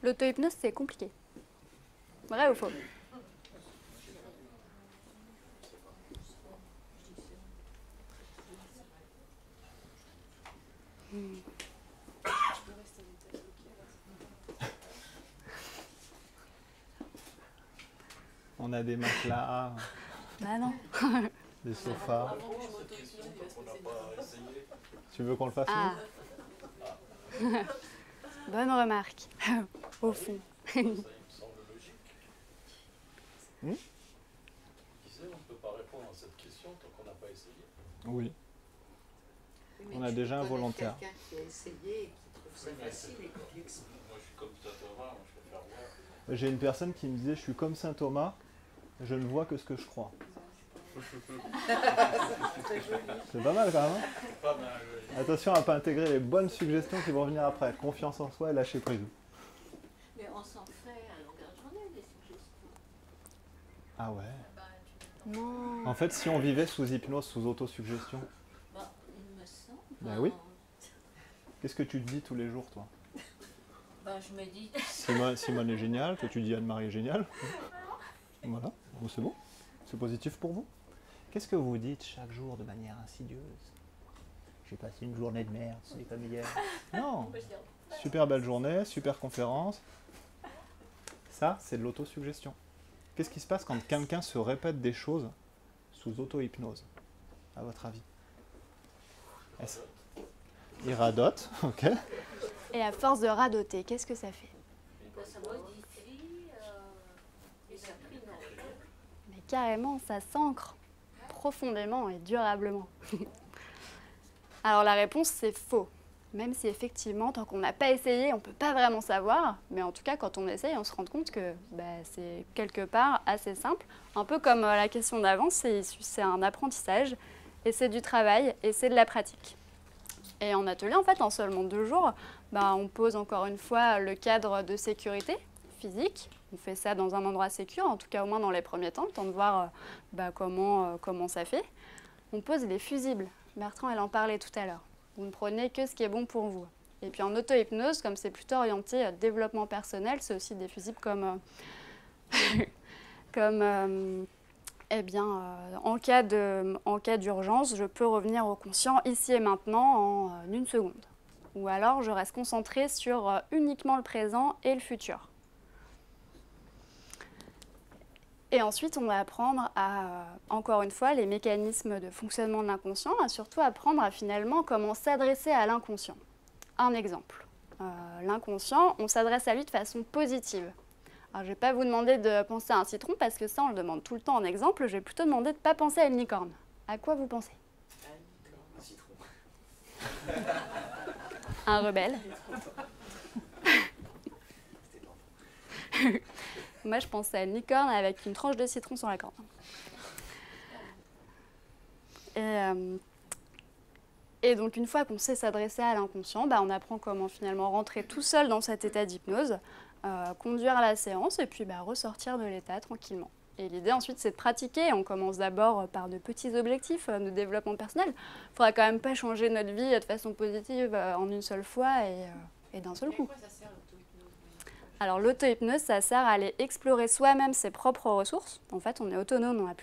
L'auto-hypnose, c'est compliqué. Vrai ou faux? On a des matelas, Bah non. des sofas. Tu veux qu'on le fasse Ah. Bonne remarque. Au fond. Ça, il me semble logique. Hmm? Qui sait, on ne peut pas répondre à cette question tant qu'on n'a pas essayé. nous? Oui. Mais On a tu déjà un connais volontaire. Quelqu'un qui a essayé et qui trouve ça mais facile et qui l'explique. Moi, je suis comme Saint Thomas, moi, je préfère voir. J'ai une personne qui me disait, je suis comme saint Thomas, je ne vois que ce que je crois. C'est pas mal quand même. Hein. Pas mal, Attention à ne pas intégrer les bonnes suggestions qui vont venir après. Confiance en soi et lâcher prise. Mais on s'en fait à longueur de journée des suggestions. Ah ouais. Non. En fait, si on vivait sous hypnose, sous autosuggestion, Bah, il me semble. Ben oui. qu'est-ce que tu te dis tous les jours, toi? Bah, je me dis. Simone est géniale, toi tu dis Anne-Marie est géniale. Voilà, bon, c'est bon. C'est positif pour vous. Qu'est-ce que vous dites chaque jour de manière insidieuse? J'ai passé une journée de merde, c'est comme hier. Non. Super belle journée, super conférence. Ça, c'est de l'autosuggestion. Qu'est-ce qui se passe quand quelqu'un se répète des choses sous auto-hypnose, à votre avis? Il radote, ok. Et à force de radoter, qu'est-ce que ça fait? Ça modifie et ça prie non. Mais carrément, ça s'ancre profondément et durablement. Alors la réponse, c'est faux. Même si effectivement, tant qu'on n'a pas essayé, on ne peut pas vraiment savoir. Mais en tout cas, quand on essaye, on se rend compte que c'est quelque part assez simple. Un peu comme la question d'avant, c'est un apprentissage, et c'est du travail, et c'est de la pratique. Et en atelier, en fait, en seulement 2 jours, on pose encore une fois le cadre de sécurité physique. On fait ça dans un endroit sécure, en tout cas au moins dans les premiers temps, le temps de voir comment ça fait. On pose les fusibles. Bertrand, elle en parlait tout à l'heure. Vous ne prenez que ce qui est bon pour vous. Et puis en auto-hypnose, comme c'est plutôt orienté développement personnel, c'est aussi des fusibles comme, en cas d'urgence, je peux revenir au conscient ici et maintenant en 1 seconde. Ou alors, je reste concentrée sur uniquement le présent et le futur. Et ensuite, on va apprendre à, encore une fois, les mécanismes de fonctionnement de l'inconscient, et surtout apprendre à finalement comment s'adresser à l'inconscient. Un exemple. L'inconscient, on s'adresse à lui de façon positive. Alors, je ne vais pas vous demander de penser à un citron, parce que ça, on le demande tout le temps en exemple. Je vais plutôt demander de ne pas penser à une licorne. À quoi vous pensez? Un citron. Un rebelle. Moi, je pensais à une licorne avec une tranche de citron sur la corne. Et donc, une fois qu'on sait s'adresser à l'inconscient, on apprend comment finalement rentrer tout seul dans cet état d'hypnose, conduire la séance et puis ressortir de l'état tranquillement. Et l'idée ensuite, c'est de pratiquer. On commence d'abord par de petits objectifs de développement personnel. Il ne faudra quand même pas changer notre vie de façon positive en une seule fois et d'un seul coup. Ça sert l'auto-hypnose? Alors l'auto-hypnose, ça sert à aller explorer soi-même ses propres ressources. En fait, on est autonome, on n'a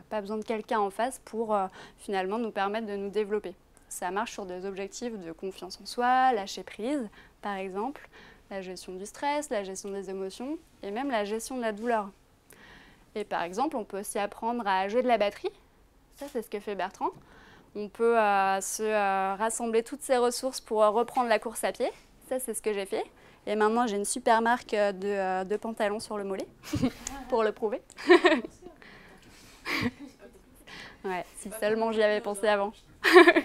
pas besoin de quelqu'un en face pour finalement nous permettre de nous développer. Ça marche sur des objectifs de confiance en soi, lâcher prise, par exemple, la gestion du stress, la gestion des émotions et même la gestion de la douleur. Et par exemple, on peut aussi apprendre à jouer de la batterie. Ça, c'est ce que fait Bertrand. On peut rassembler toutes ses ressources pour reprendre la course à pied. Ça, c'est ce que j'ai fait. Et maintenant, j'ai une super marque de pantalons sur le mollet pour le prouver. Ouais, si seulement j'y avais pensé avant.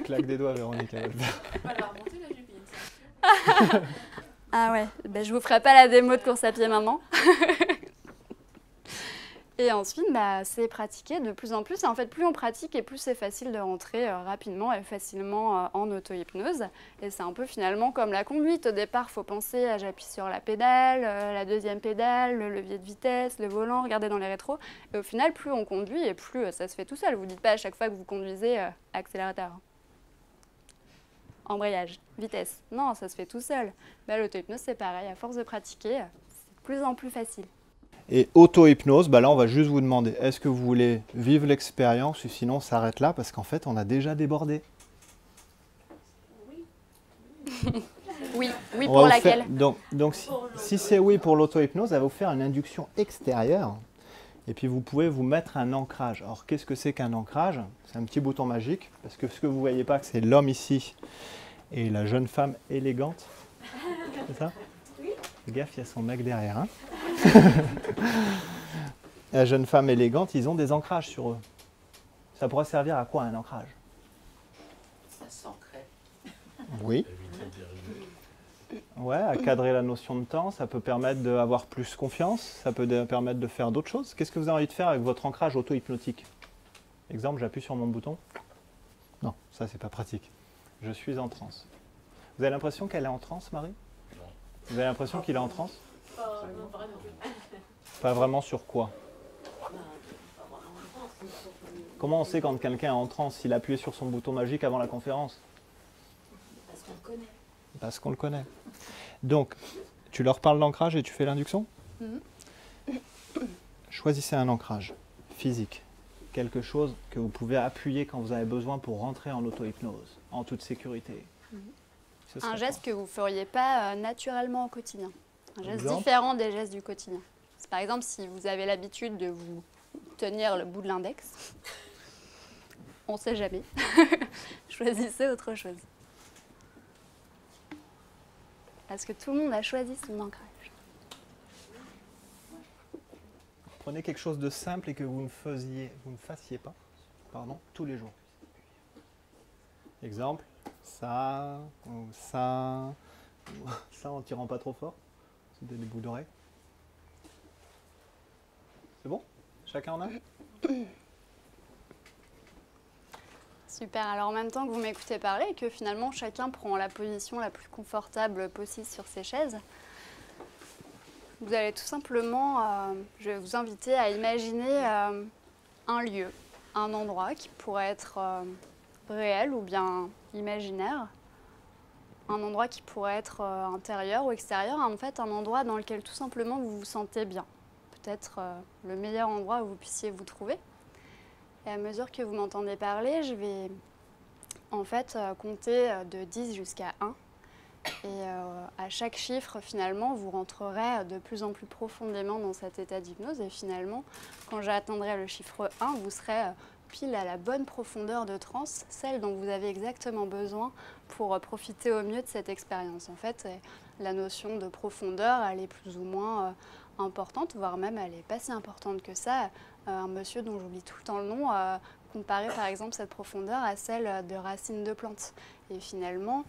Claque des doigts, Véronique. Elle va le faire. Elle va remonter la jupille. Ah ouais, je vous ferai pas la démo de course à pied maintenant. Et ensuite, c'est pratiquer de plus en plus. Et en fait, plus on pratique et plus c'est facile de rentrer rapidement et facilement en auto-hypnose. Et c'est un peu finalement comme la conduite. Au départ, il faut penser à j'appuie sur la pédale, la deuxième pédale, le levier de vitesse, le volant, regarder dans les rétros. Et au final, plus on conduit et plus ça se fait tout seul. Vous ne dites pas à chaque fois que vous conduisez accélérateur. embrayage, vitesse. Non, ça se fait tout seul. Bah, l'auto-hypnose, c'est pareil, à force de pratiquer, c'est de plus en plus facile. Et auto-hypnose, bah là on va juste vous demander, est-ce que vous voulez vivre l'expérience ou sinon on s'arrête là parce qu'en fait on a déjà débordé. Oui, oui On pour va vous laquelle? donc si c'est oui pour l'auto-hypnose, elle va vous faire une induction extérieure et puis vous pouvez vous mettre un ancrage. Alors qu'est-ce que c'est qu'un ancrage? C'est un petit bouton magique parce que ce que vous ne voyez pas, c'est l'homme ici et la jeune femme élégante. C'est ça? Fais gaffe, il y a son mec derrière. Hein. La jeune femme élégante, ils ont des ancrages sur eux. Ça pourrait servir à quoi un ancrage? Ça s'ancrait. Oui. Éviter de dériver. Ouais, à cadrer la notion de temps, ça peut permettre d'avoir plus confiance, ça peut permettre de faire d'autres choses. Qu'est-ce que vous avez envie de faire avec votre ancrage auto-hypnotique? Exemple, j'appuie sur mon bouton. Non, ça c'est pas pratique. Je suis en transe. Vous avez l'impression qu'elle est en transe, Marie? Non. Vous avez l'impression qu'il est en transe? Non, vraiment. Pas vraiment sur quoi? Comment on sait quand quelqu'un est en transe s'il a appuyé sur son bouton magique avant la conférence? Parce qu'on le connaît. Parce qu'on le connaît. Donc, tu leur parles d'ancrage et tu fais l'induction? Choisissez un ancrage physique. Quelque chose que vous pouvez appuyer quand vous avez besoin pour rentrer en auto-hypnose, en toute sécurité. Ce serait Un geste que vous ne feriez pas naturellement au quotidien. Un geste Exemple? différent des gestes du quotidien. C'est par exemple si vous avez l'habitude de vous tenir le bout de l'index. On ne sait jamais. Choisissez autre chose. Est-ce que tout le monde a choisi son ancrage? Prenez quelque chose de simple et que vous ne fassiez pas, tous les jours. Exemple, ça, ou ça, ou ça en tirant pas trop fort. C'était des bouts d'oreilles. C'est bon? Chacun en a? Super, alors en même temps que vous m'écoutez parler et que finalement chacun prend la position la plus confortable possible sur ses chaises, vous allez tout simplement, je vais vous inviter à imaginer un lieu, un endroit qui pourrait être réel ou bien imaginaire, un endroit qui pourrait être intérieur ou extérieur, en fait un endroit dans lequel tout simplement vous vous sentez bien, peut-être le meilleur endroit où vous puissiez vous trouver. Et à mesure que vous m'entendez parler, je vais en fait compter de 10 jusqu'à 1. Et à chaque chiffre, finalement, vous rentrerez de plus en plus profondément dans cet état d'hypnose. Et finalement, quand j'atteindrai le chiffre 1, vous serez pile à la bonne profondeur de transe, celle dont vous avez exactement besoin pour profiter au mieux de cette expérience. En fait, la notion de profondeur, elle est plus ou moins importante, voire même elle n'est pas si importante que ça. Un monsieur dont j'oublie tout le temps le nom comparait par exemple cette profondeur à celle de racines de plantes. Et finalement,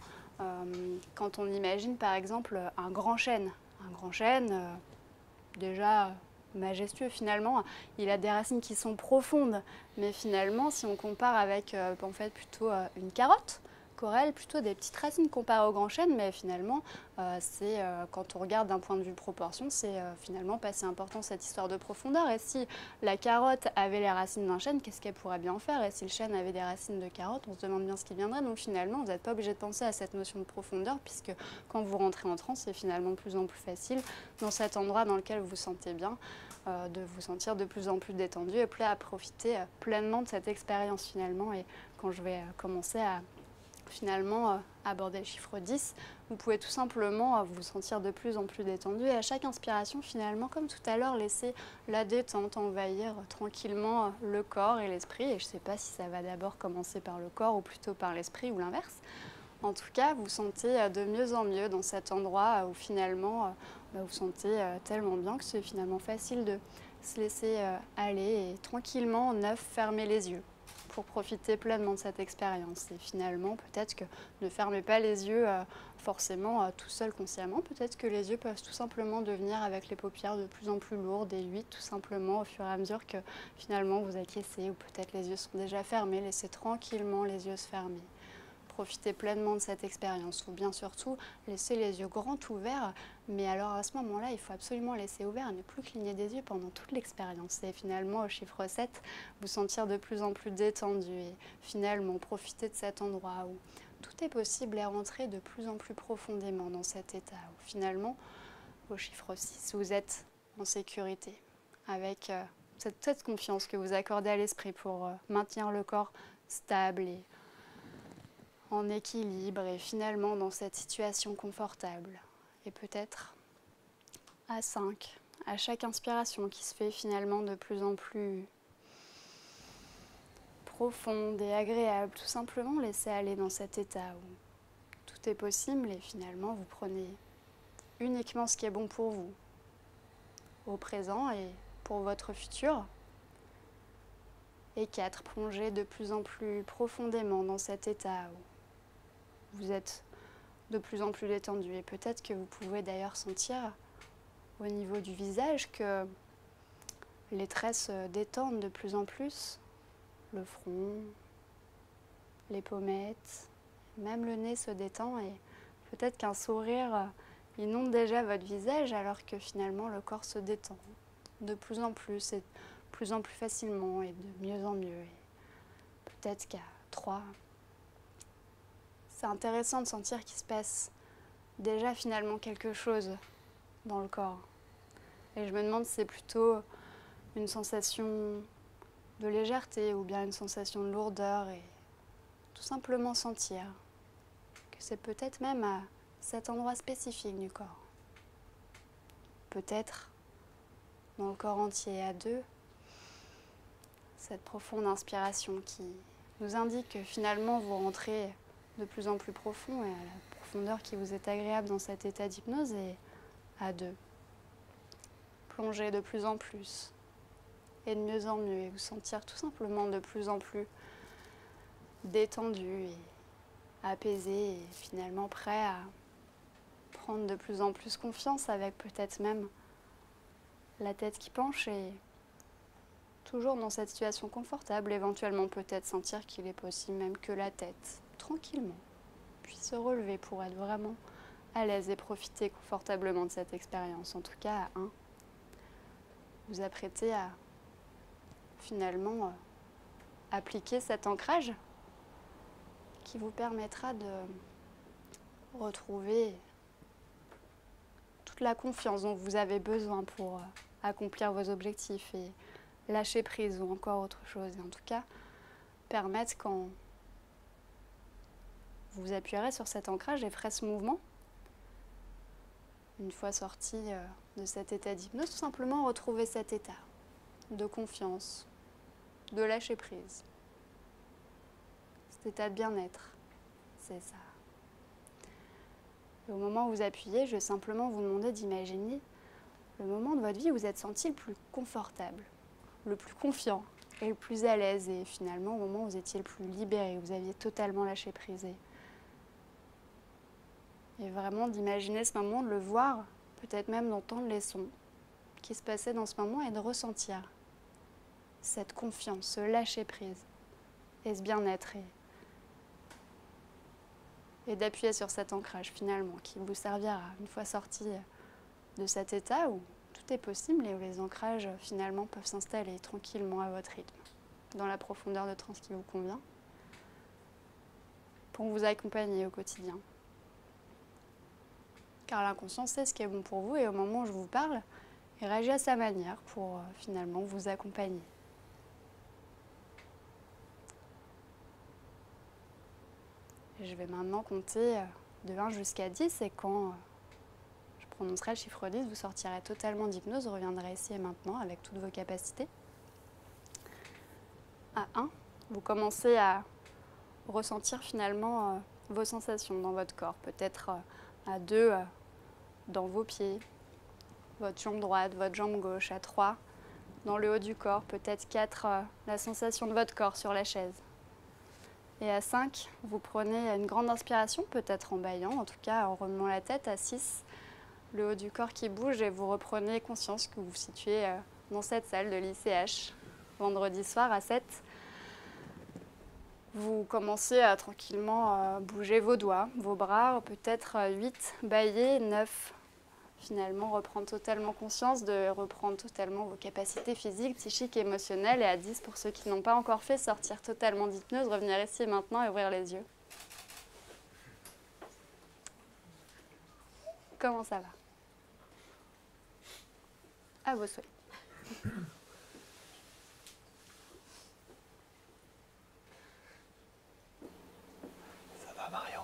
quand on imagine par exemple un grand chêne déjà majestueux finalement, il a des racines qui sont profondes, mais finalement si on compare avec en fait plutôt une carotte, Corelle, plutôt des petites racines comparées au grand chêne, mais finalement, quand on regarde d'un point de vue proportion, c'est finalement pas si important cette histoire de profondeur. Et si la carotte avait les racines d'un chêne, qu'est-ce qu'elle pourrait bien faire? Et si le chêne avait des racines de carotte, on se demande bien ce qui viendrait. Donc finalement, vous n'êtes pas obligé de penser à cette notion de profondeur, puisque quand vous rentrez en transe, c'est finalement de plus en plus facile, dans cet endroit dans lequel vous vous sentez bien, de vous sentir de plus en plus détendu et prêt à profiter pleinement de cette expérience finalement. Et quand je vais commencer à finalement aborder le chiffre 10, vous pouvez tout simplement vous sentir de plus en plus détendu et à chaque inspiration finalement, comme tout à l'heure, laisser la détente envahir tranquillement le corps et l'esprit. Et je ne sais pas si ça va d'abord commencer par le corps ou plutôt par l'esprit ou l'inverse. En tout cas, vous sentez de mieux en mieux dans cet endroit où finalement vous sentez tellement bien que c'est finalement facile de se laisser aller et tranquillement, neuf, fermer les yeux pour profiter pleinement de cette expérience. Et finalement, peut-être que ne fermez pas les yeux forcément tout seul consciemment. Peut-être que les yeux peuvent tout simplement devenir avec les paupières de plus en plus lourdes et 8 tout simplement au fur et à mesure que finalement vous acquiescez ou peut-être les yeux sont déjà fermés. Laissez tranquillement les yeux se fermer. Profitez pleinement de cette expérience ou bien surtout laissez les yeux grands ouverts, mais alors à ce moment-là il faut absolument laisser ouvert et ne plus cligner des yeux pendant toute l'expérience et finalement au chiffre 7 vous sentir de plus en plus détendu et finalement profiter de cet endroit où tout est possible et rentrer de plus en plus profondément dans cet état où finalement, au chiffre 6, vous êtes en sécurité avec cette confiance que vous accordez à l'esprit pour maintenir le corps stable et en équilibre et finalement dans cette situation confortable. Et peut-être à 5, à chaque inspiration qui se fait finalement de plus en plus profonde et agréable, tout simplement laissez aller dans cet état où tout est possible et finalement vous prenez uniquement ce qui est bon pour vous, au présent et pour votre futur. Et 4, plongez de plus en plus profondément dans cet état où vous êtes de plus en plus détendu. Et peut-être que vous pouvez d'ailleurs sentir au niveau du visage que les traits se détendent de plus en plus. Le front, les pommettes, même le nez se détend et peut-être qu'un sourire inonde déjà votre visage alors que finalement le corps se détend de plus en plus et de plus en plus facilement et de mieux en mieux. Et peut-être qu'à 3, c'est intéressant de sentir qu'il se passe déjà finalement quelque chose dans le corps. Et je me demande si c'est plutôt une sensation de légèreté ou bien une sensation de lourdeur et tout simplement sentir que c'est peut-être même à cet endroit spécifique du corps. Peut-être dans le corps entier à 2, cette profonde inspiration qui nous indique que finalement vous rentrez de plus en plus profond et à la profondeur qui vous est agréable dans cet état d'hypnose et à 2. Plongez de plus en plus et de mieux en mieux et vous sentir tout simplement de plus en plus détendu et apaisé et finalement prêt à prendre de plus en plus confiance avec peut-être même la tête qui penche et toujours dans cette situation confortable, éventuellement peut-être sentir qu'il est possible même que la tête, tranquillement, puisse se relever pour être vraiment à l'aise et profiter confortablement de cette expérience. En tout cas, à 1, vous apprêtez à finalement appliquer cet ancrage qui vous permettra de retrouver toute la confiance dont vous avez besoin pour accomplir vos objectifs et lâcher prise ou encore autre chose. Et en tout cas, permettre quand vous appuierez sur cet ancrage et ferez ce mouvement, une fois sorti de cet état d'hypnose, tout simplement retrouver cet état de confiance, de lâcher prise. Cet état de bien-être, c'est ça. Et au moment où vous appuyez, je vais simplement vous demander d'imaginer le moment de votre vie où vous êtes senti le plus confortable, le plus confiant et le plus à l'aise. Et finalement, au moment où vous étiez le plus libéré, où vous aviez totalement lâché prise. Et vraiment d'imaginer ce moment, de le voir, peut-être même d'entendre les sons qui se passaient dans ce moment et de ressentir cette confiance, ce lâcher prise et ce bien-être. Et d'appuyer sur cet ancrage finalement qui vous servira une fois sorti de cet état où tout est possible et où les ancrages finalement peuvent s'installer tranquillement à votre rythme, dans la profondeur de transe qui vous convient, pour vous accompagner au quotidien. Car l'inconscient sait ce qui est bon pour vous et au moment où je vous parle, il réagit à sa manière pour finalement vous accompagner. Et je vais maintenant compter de 1 jusqu'à 10 et quand je prononcerai le chiffre 10, vous sortirez totalement d'hypnose, vous reviendrez ici et maintenant avec toutes vos capacités. À 1, vous commencez à ressentir finalement vos sensations dans votre corps, peut-être à 2, dans vos pieds, votre jambe droite, votre jambe gauche, à 3, dans le haut du corps, peut-être 4, la sensation de votre corps sur la chaise. Et à 5, vous prenez une grande inspiration, peut-être en bâillant, en tout cas en remuant la tête. À 6, le haut du corps qui bouge et vous reprenez conscience que vous vous situez dans cette salle de l'ICH. Vendredi soir à 7, vous commencez à tranquillement bouger vos doigts, vos bras, peut-être 8, bâiller, 9, finalement reprendre totalement conscience de reprendre totalement vos capacités physiques, psychiques et émotionnelles. Et à 10, pour ceux qui n'ont pas encore fait, sortir totalement d'hypnose, revenir ici et maintenant et ouvrir les yeux. Comment ça va? À vos souhaits. Ça va, Marion?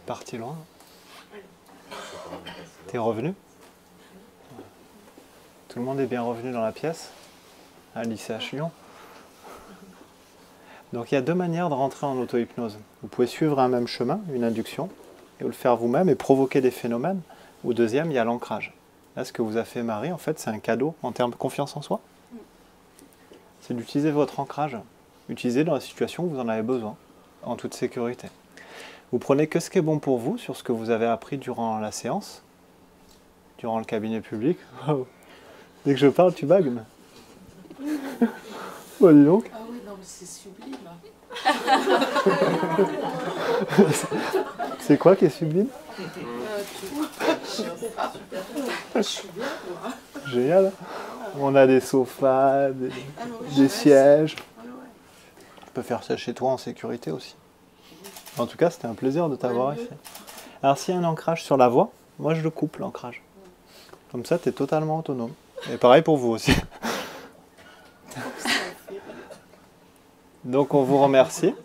Parti loin? T'es revenu? Tout le monde est bien revenu dans la pièce? À l'ICH Lyon? Donc il y a deux manières de rentrer en auto-hypnose. Vous pouvez suivre un même chemin, une induction, et vous le faire vous-même et provoquer des phénomènes. Ou deuxième, il y a l'ancrage. Là, ce que vous a fait Marie, en fait, c'est un cadeau en termes de confiance en soi. C'est d'utiliser votre ancrage. Utilisez dans la situation où vous en avez besoin, en toute sécurité. Vous prenez que ce qui est bon pour vous sur ce que vous avez appris durant la séance, durant le cabinet public. Wow. Dès que je parle, tu bagues. Bon, dis donc. Ah oui, non, mais c'est sublime. C'est quoi qui est sublime? Je suis bien, moi. Génial. On a des sofas, des sièges. Tu peux faire ça chez toi en sécurité aussi. En tout cas, c'était un plaisir de t'avoir ici. Alors, s'il y a un ancrage sur la voix, moi je le coupe, l'ancrage. Comme ça, tu es totalement autonome. Et pareil pour vous aussi. Donc, on vous remercie.